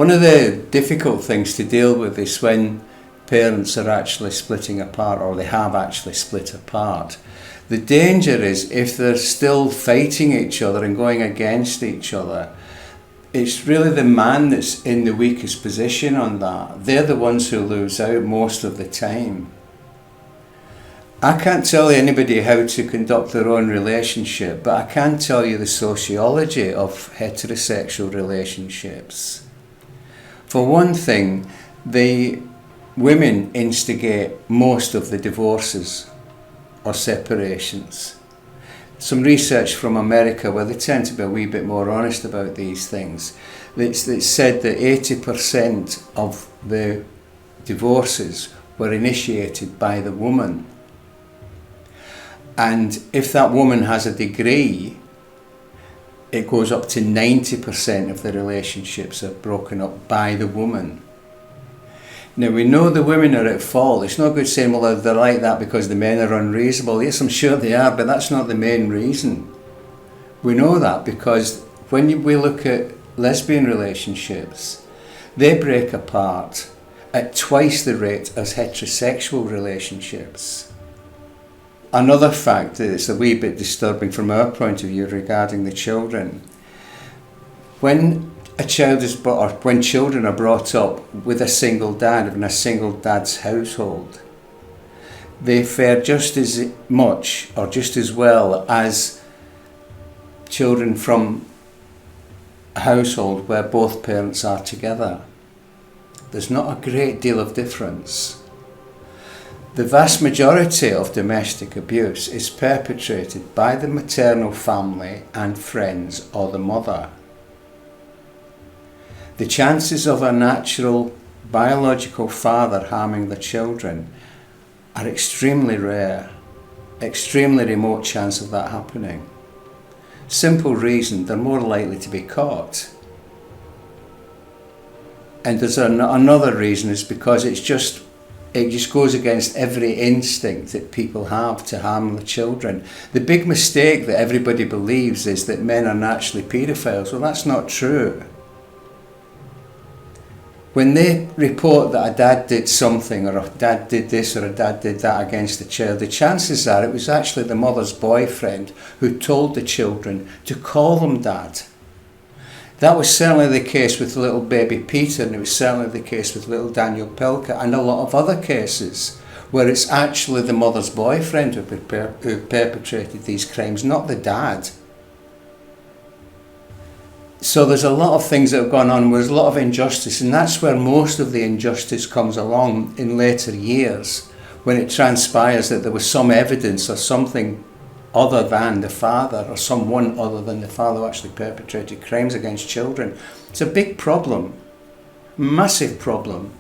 One of the difficult things to deal with is when parents are actually splitting apart, or they have actually split apart. The danger is if they're still fighting each other and going against each other, it's really the man that's in the weakest position on that. They're the ones who lose out most of the time. I can't tell anybody how to conduct their own relationship, but I can tell you the sociology of heterosexual relationships. For one thing, the women instigate most of the divorces or separations. Some research from America, where they tend to be a wee bit more honest about these things, it's said that 80% of the divorces were initiated by the woman. And if that woman has a degree, it goes up to 90% of the relationships are broken up by the woman. Now, we know the women are at fault. It's no good saying, well, they're like that because the men are unreasonable. Yes, I'm sure they are, but that's not the main reason. We know that because when we look at lesbian relationships, they break apart at twice the rate as heterosexual relationships. Another fact that is a wee bit disturbing from our point of view regarding the children, when a child is brought, or when children are brought up with a single dad, in a single dad's household, they fare just as much or just as well as children from a household where both parents are together. There's not a great deal of difference. The vast majority of domestic abuse is perpetrated by the maternal family and friends or the mother. The chances of a natural biological father harming the children are extremely rare, extremely remote chance of that happening. Simple reason, they're more likely to be caught. And there's another reason, is because it just goes against every instinct that people have to harm the children. The big mistake that everybody believes is that men are naturally paedophiles. Well, that's not true. When they report that a dad did something, or a dad did this, or a dad did that against the child, the chances are it was actually the mother's boyfriend who told the children to call them dad. That was certainly the case with little baby Peter, and it was certainly the case with little Daniel Pilker, and a lot of other cases where it's actually the mother's boyfriend who perpetrated these crimes, not the dad. So there's a lot of things that have gone on, there's a lot of injustice, and that's where most of the injustice comes along in later years, when it transpires that there was some evidence or something other than the father, or someone other than the father who actually perpetrated crimes against children. It's a big problem, massive problem.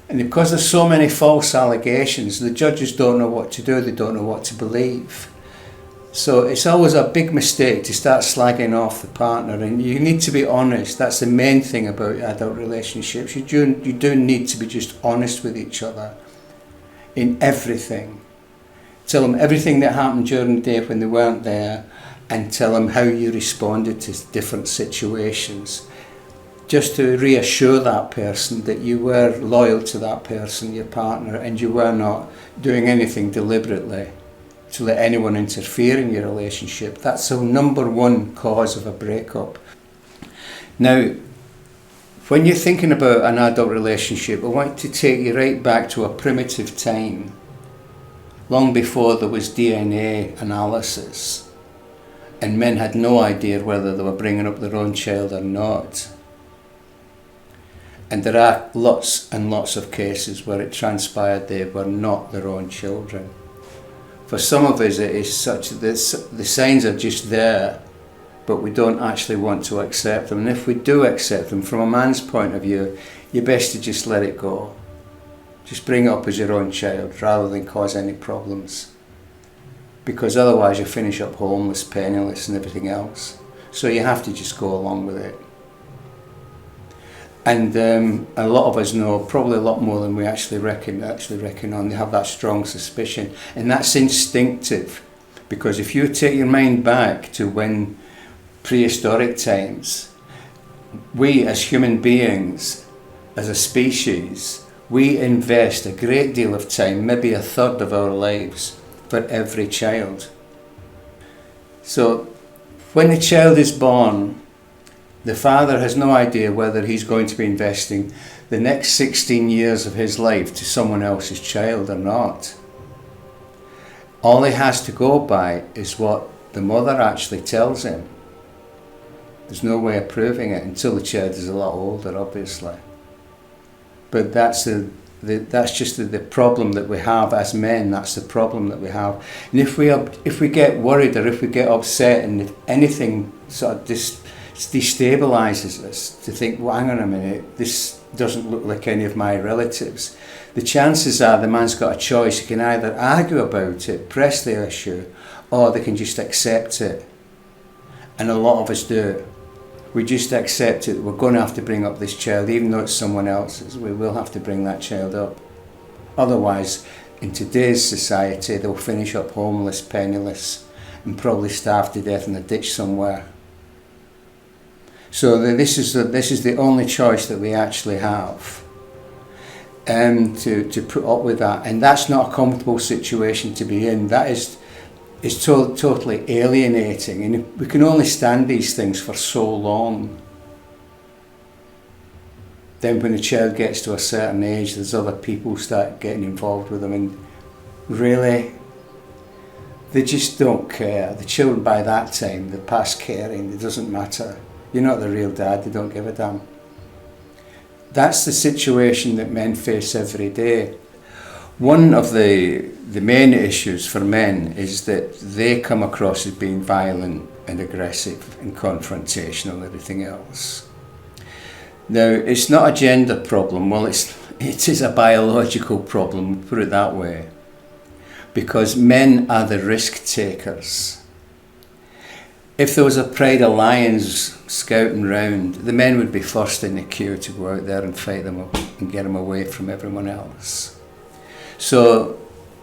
And because there's so many false allegations, the judges don't know what to do, they don't know what to believe. So it's always a big mistake to start slagging off the partner, and you need to be honest. That's the main thing about adult relationships. You do need to be just honest with each other in everything. Tell them everything that happened during the day when they weren't there, and tell them how you responded to different situations, just to reassure that person that you were loyal to that person, your partner, and you were not doing anything deliberately to let anyone interfere in your relationship. That's the number one cause of a breakup. Now, when you're thinking about an adult relationship, I want to take you right back to a primitive time, long before there was DNA analysis, and men had no idea whether they were bringing up their own child or not. And there are lots and lots of cases where it transpired they were not their own children. For some of us, it is such that the signs are just there, but we don't actually want to accept them. And if we do accept them, from a man's point of view, you're best to just let it go. Just bring it up as your own child rather than cause any problems. Because otherwise you'll finish up homeless, penniless and everything else. So you have to just go along with it. And a lot of us know, probably a lot more than we actually reckon on. They have that strong suspicion, and that's instinctive. Because if you take your mind back to when prehistoric times, we as human beings, as a species, we invest a great deal of time, maybe a third of our lives, for every child. So when the child is born, the father has no idea whether he's going to be investing the next 16 years of his life to someone else's child or not. All he has to go by is what the mother actually tells him. There's no way of proving it until the child is a lot older, obviously. But that's just the problem that we have as men. That's the problem that we have. And if we get worried or if we get upset and if anything sort of destabilises us to think, well, hang on a minute, this doesn't look like any of my relatives, the chances are the man's got a choice. He can either argue about it, press the issue, or they can just accept it. And a lot of us do. We just accept it. We're going to have to bring up this child, even though it's someone else's. We will have to bring that child up. Otherwise, in today's society, they'll finish up homeless, penniless, and probably starve to death in a ditch somewhere. So this is the only choice that we actually have. To put up with that, and that's not a comfortable situation to be in. That is totally alienating, and we can only stand these things for so long. Then when the child gets to a certain age, there's other people who start getting involved with them, and really, they just don't care. The children by that time, they're past caring, it doesn't matter. You're not the real dad, they don't give a damn. That's the situation that men face every day. One of the main issues for men is that they come across as being violent and aggressive and confrontational and everything else. Now, it's not a gender problem. Well, it is a biological problem, put it that way, because men are the risk takers. If there was a pride of lions scouting round, the men would be first in the queue to go out there and fight them up and get them away from everyone else. So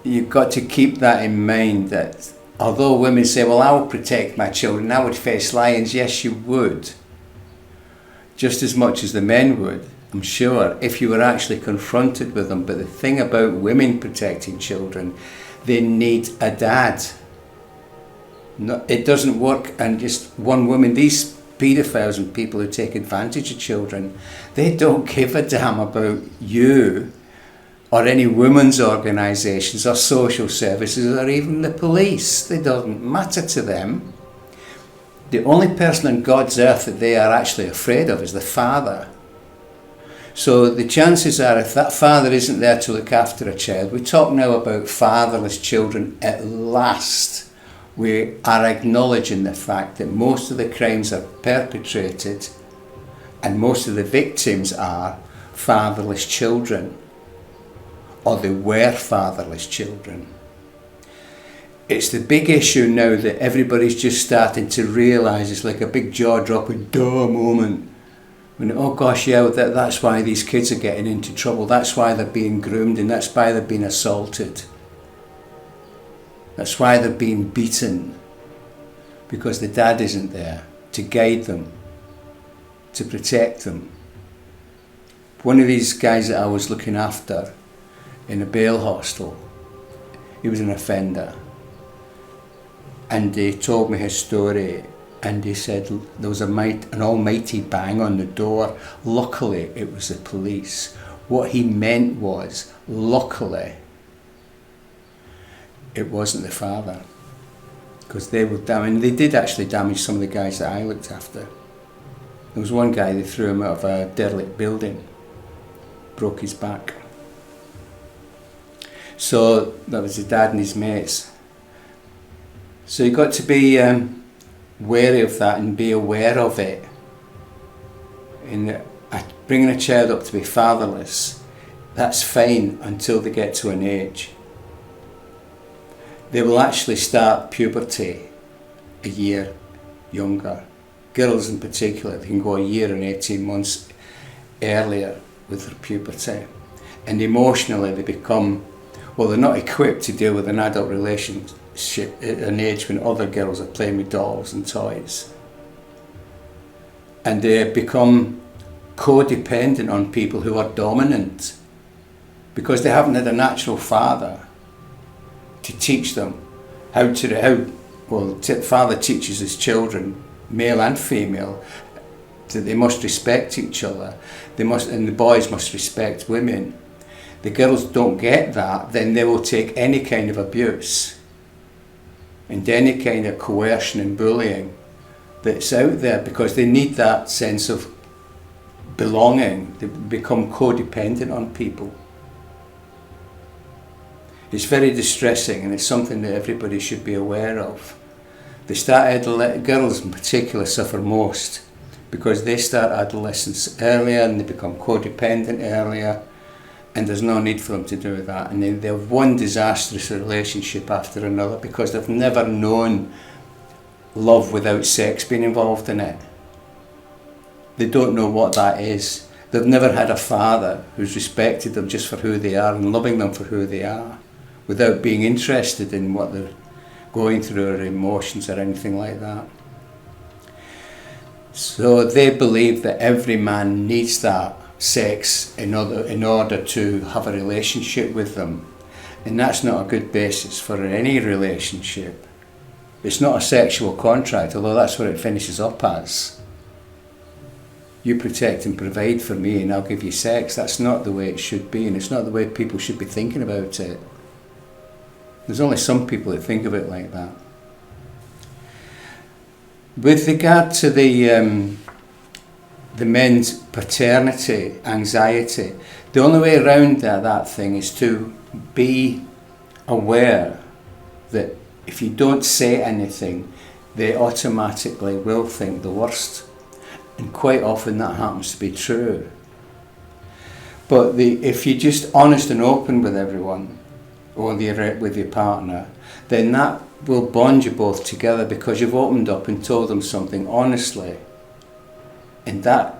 you've got to keep that in mind, that although women say, well, I will protect my children, I would face lions, yes you would, just as much as the men would, I'm sure, if you were actually confronted with them. But the thing about women protecting children, they need a dad. No, it doesn't work and just one woman. These paedophiles and people who take advantage of children, they don't give a damn about you or any women's organisations or social services or even the police. It doesn't matter to them. The only person on God's earth that they are actually afraid of is the father. So the chances are, if that father isn't there to look after a child, we talk now about fatherless children at last. We are acknowledging the fact that most of the crimes are perpetrated and most of the victims are fatherless children, or they were fatherless children. It's the big issue now that everybody's just starting to realise. It's like a big jaw-dropping duh moment. When, oh gosh, yeah, that's why these kids are getting into trouble. That's why they're being groomed, and that's why they're being assaulted. That's why they're being beaten, because the dad isn't there to guide them, to protect them. One of these guys that I was looking after in a bail hostel, he was an offender, and he told me his story, and he said there was an almighty bang on the door. Luckily it was the police. What he meant was, luckily it wasn't the father, because they were damaged. They did actually damage some of the guys that I looked after. There was one guy, they threw him out of a derelict building, broke his back. So that was his dad and his mates. So you've got to be wary of that and be aware of it. In bringing a child up to be fatherless, that's fine until they get to an age. They will actually start puberty a year younger. Girls in particular, they can go a year and 18 months earlier with their puberty. And emotionally they become, well, they're not equipped to deal with an adult relationship at an age when other girls are playing with dolls and toys. and they become codependent on people who are dominant because they haven't had a natural father to teach them father teaches his children, male and female, that they must respect each other. And the boys must respect women. The girls don't get that, then they will take any kind of abuse and any kind of coercion and bullying that's out there because they need that sense of belonging. They become codependent on people. It's very distressing, and it's something that everybody should be aware of. Girls in particular suffer most because they start adolescence earlier and they become codependent earlier, and there's no need for them to do that. And they have one disastrous relationship after another because they've never known love without sex being involved in it. They don't know what that is. They've never had a father who's respected them just for who they are and loving them for who they are, without being interested in what they're going through or emotions or anything like that. So they believe that every man needs that sex in order to have a relationship with them. And that's not a good basis for any relationship. It's not a sexual contract, although that's what it finishes up as. You protect and provide for me and I'll give you sex. That's not the way it should be, and it's not the way people should be thinking about it. There's only some people that think of it like that. With regard to the men's paternity anxiety, the only way around that thing is to be aware that if you don't say anything, they automatically will think the worst. And quite often that happens to be true. But if you're just honest and open with everyone, or with your partner, then that will bond you both together because you've opened up and told them something honestly. And that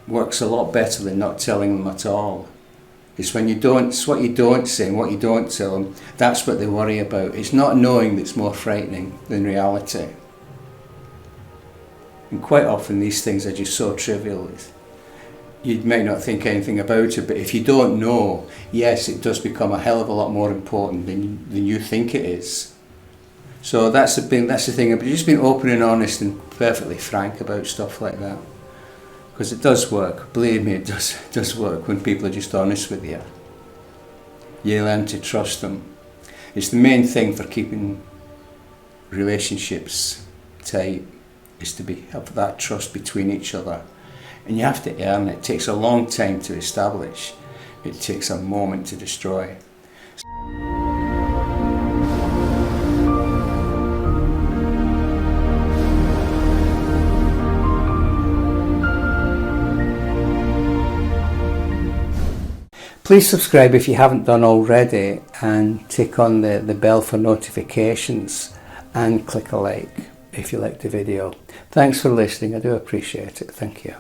works a lot better than not telling them at all. It's when it's what you don't say and what you don't tell them, that's what they worry about. It's not knowing that's more frightening than reality. And quite often these things are just so trivial. You might not think anything about it, but if you don't know, yes, it does become a hell of a lot more important than you think it is. So that's the thing about just being open and honest and perfectly frank about stuff like that. Because it does work. Believe me, it does work when people are just honest with you. You learn to trust them. It's the main thing for keeping relationships tight, is to have that trust between each other. And you have to earn it. It takes a long time to establish. It takes a moment to destroy. Please subscribe if you haven't done already, and tick on the bell for notifications, and click a like if you liked the video. Thanks for listening. I do appreciate it. Thank you.